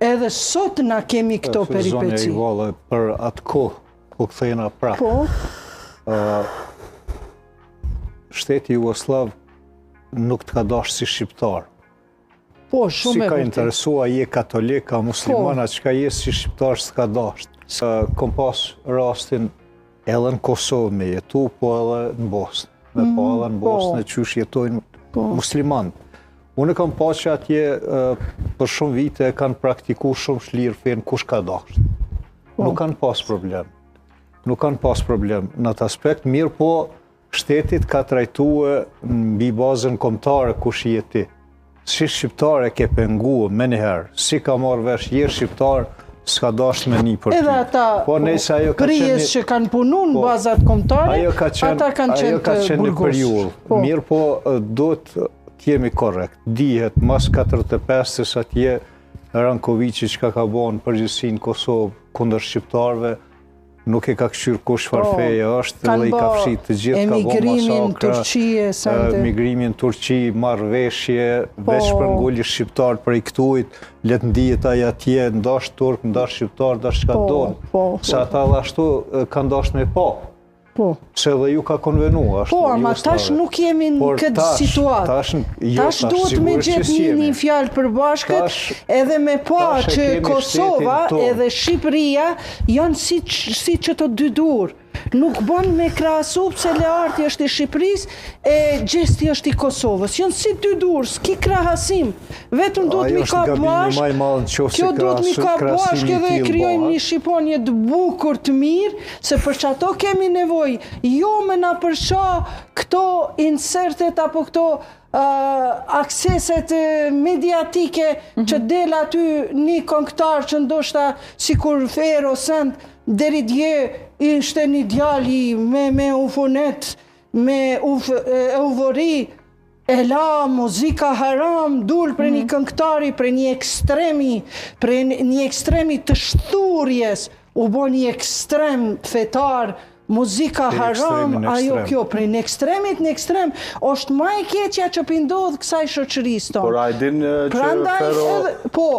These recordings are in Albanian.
Edhe sot na kemi këto peripeci. Zonja Ivalla, për atë kohë, ku kthehena prapë. Po. Shteti Jugosllav nuk të ka dashur si shqiptar. Po, shumë Si ka interesua je katolik, a muslimana, që ka je si shqiptar s'ka dashur. Kom pas rastin edhe në Kosovë me jetu, po edhe në Bosnë. Po edhe në Bosnë e qysh jetojnë muslimanë. Unë kam pa që atje për shumë vite kanë praktiku shumë shlirë fenë kush ka dashur. Nuk kanë pas problem. Nuk kanë pas problem në atë aspekt, mirë po shtetit ka trajtue mbi bazën kombëtare kush je ti. Si shqiptar e ke pengu me njëherë, si ka marrë vesh je shqiptar, s'ka dashur me një për ty. Edhe ata prijes që kanë punu në bazat kombëtare, ata kanë qenë një periull. Mirë po duhet jemi korrekt. Dihet, mas 45 se sa tje Rankovici që ka bon përgjithësi në Kosovë kundër shqiptarve, nuk e ka këshyrë kush farfeje është dhe i ka fshit të gjithë, ka bon masakra, emigrimin në Turqi, marrëveshje, veç për ngulli shqiptar për i këtujt, letë ndijet aja tje, ndash turk, ndash shqiptar, ndash që ka donë. Se ata dhe ashtu kanë dash me pa. Se dhe ju ka konvenu, ashtu. Po, ama tash nuk jemi në këtë situatë. Tash duhet me gjithë një fjalë përbashkët, edhe me pa që Kosova edhe Shqipëria janë si që të dy dur. Nuk bën me krahasu pse Learti është i Shqipërisë e Gjesti është i Kosovës. Janë si dy dur, s'ki krahasim. Vetëm duhet mi ka bashkë. Kjo duhet mi ka bashkë edhe krijojmë një Shqiponje të bukur të mirë, se për çato kemi nevojë. Jo me na përsha këto insertet apo këto akseset mediatike që del aty një këngëtar që ndoshta sikur Fero Send deri dje ishte një djali me ufonet, me eufori, e la muzika haram, dul për një këngëtari, për një ekstremi të shturjes, u bo një ekstrem fetar, muzika haram, ajo kjo, prej në ekstremit në ekstrem, është ma e keqja që pëndodhë kësaj shoqërisë tonë. Por a i din që Fero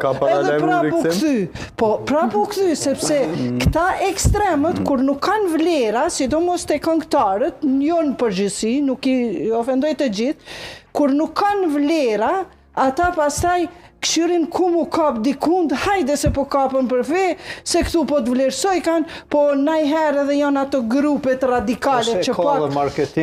ka paralem në rikësim? Po, prapu këthy, sepse këta ekstremët, kur nuk kanë vlera, sidomos të këngëtarët, jo në përgjithësi, nuk i ofendoj të gjithë, kur nuk kanë vlera, ata pastaj këshyrin ku mu kap dikund, hajde se po kapën për fe, se këtu po të vlerësoj kanë, po najherë edhe janë ato grupet radikale që pak...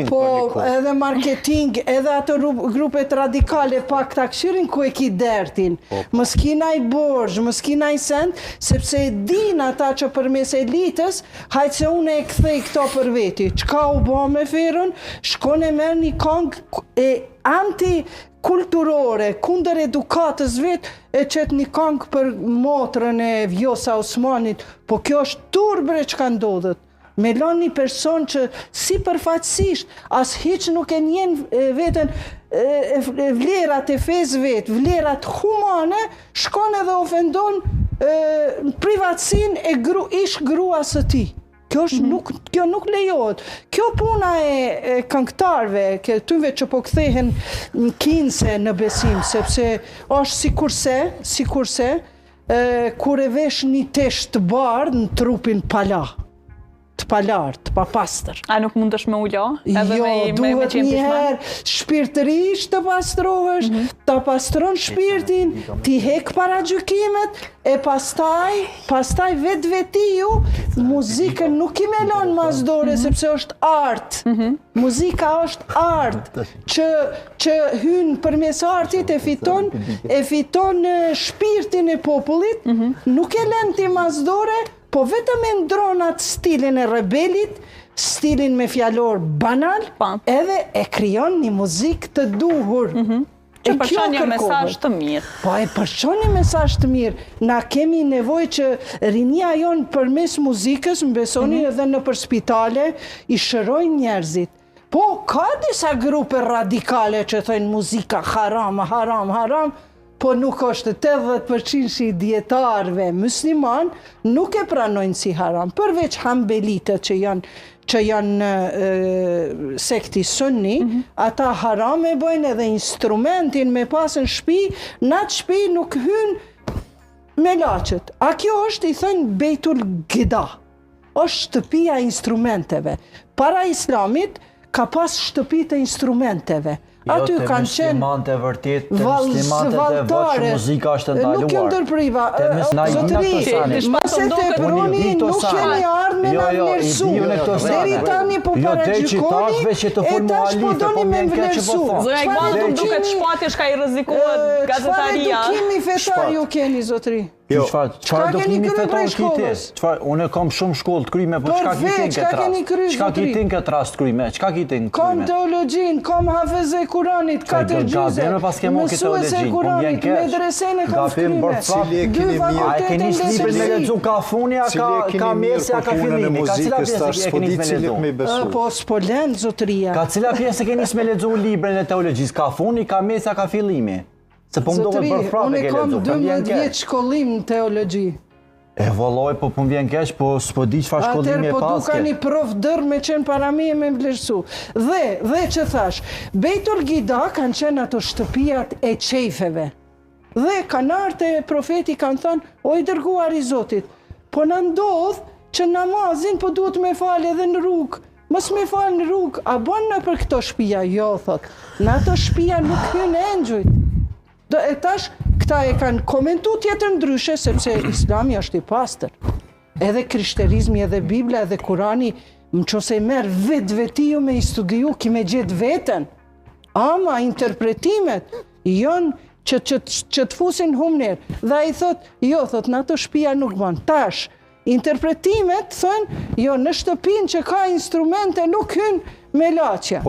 Po, edhe marketing, edhe ato grupet radikale pak ta këshyrin ku e ki dertin. Mës kina i borgjë, mës kina i send, sepse e din ata që përmes elitës, hajtë se unë e kthej këto për veti. Qka u bo me Ferën, shkon e merë një kong e anti-kulturore, kunder edukatës vetë, e qëtë një këngë për motrën e Vjosa Osmanit, po kjo është turbre që ka ndodhët. Me lanë një person që si përfatsisht, as hiq nuk e njen vetën vlerat e fez vetë, vlerat humane, shkon edhe ofendon privatsin e ish gruas së ti. Kjo nuk lejohet. Kjo puna e këngëtarve, këtyve që po kthehen në kinse në besim, sepse është sikurse, kur e vesh një tesh të bardhë në trupin pala, të palar, të papastër. A nuk mund është me ulo? Jo, duhet njëherë shpirtërisht të pastrohesh, të pastron shpirtin, ti hek para gjykimet, e pastaj vetë-vetiju, muzikën nuk i melon mazdore, sepse është artë. Muzika është artë, që hynë përmes artit e fiton shpirtin e popullit, nuk e lën ti mazdore, po vetëm e ndron atë stilin e rebelit, stilin me fjalor banal, edhe e krijon një muzikë të duhur. Që përçon një mesazh të mirë. Po e përçon një mesazh të mirë. Na kemi nevojë që rinia jonë përmes muzikës, më besoni edhe nëpër spitale, i shërojnë njerëzit. Po ka disa grupe radikale që thojnë muzika haram, haram, haram, po nuk është 80% i dietarëve musliman nuk e pranojnë si haram, përveç hambelitët që janë sekti sunni, ata haram e bëjnë edhe instrumentin me pasën shpi, në atë shpi nuk hynë me lachet. A kjo është, i thënë, Beitul Gida. Është shtëpia e instrumenteve. Para islamit, ka pas shtëpi të instrumenteve. Aty kanë qenë muslimante vërtet, të muslimante dhe vëtë muzika është ndaluar. Nuk jë ndërpriva. Zotëri, mase të pruni nuk jeni ardhë me në vlerësu. Deri tani po para gjykoni, e tash po doni me vlerësu. Zëra Iqbal, të duket shpati është ka i rrezikuar gazetaria. Çfarë edukimi fetar ju keni, zotëri? Çfarë edukimi fetar kiti? Unë kam shumë shkollë të kryme, po çka kitin këtë rast? Çka kitin këtë rast kryme? Çka kitin kryme? Kam teologjin, kam hafeze e Kuranit, 4 gjyze, mësues e Kuranit, medresene kam shkryme, 2 fakultete ndeshësi. Me lexu ka funi, ka mesi, ka fillimi. Ka cila pjesë e keni me lexu? Po s'po lën zotëria. Ka cila pjesë e keni me lexu librin e teologjisë? Ka funi, ka mesi, ka fillimi? Se po më dohet bërë prapë ke lexu. Unë kam 12 vjeç shkollim në teologji. E valloj, po më vjen keq, po s'po di çfarë shkollimi e paske. Atëherë po dukani prof dërr me qenë para mie me vlerësu. Dhe që thash, Beitul Gida kanë qenë ato shtëpijat e qejfeve. Dhe kanartë e profeti kanë thënë, o i dërguar i Zotit, po na ndodh që namazin po duhet me falë edhe në rrugë. Mos me falë në rrugë, a bën në për këto shtëpia? Jo, thot. Në ato shtëpia nuk hyn engjujt. E tash, këta e kanë komentu tjetër ndryshe, sepse Islami është i pastër. Edhe krishterizmi, edhe Biblia, edhe Kurani, më qose merë vetiju me i studiu, ki me gjithë vetën. Ama interpretimet, jonë që të fusin humner. Dhe i thot, jo, thot, në ato shtëpia nuk ban. Tash, interpretimet, thënë, jo, në shtëpin që ka instrumente nuk hyn me laqja.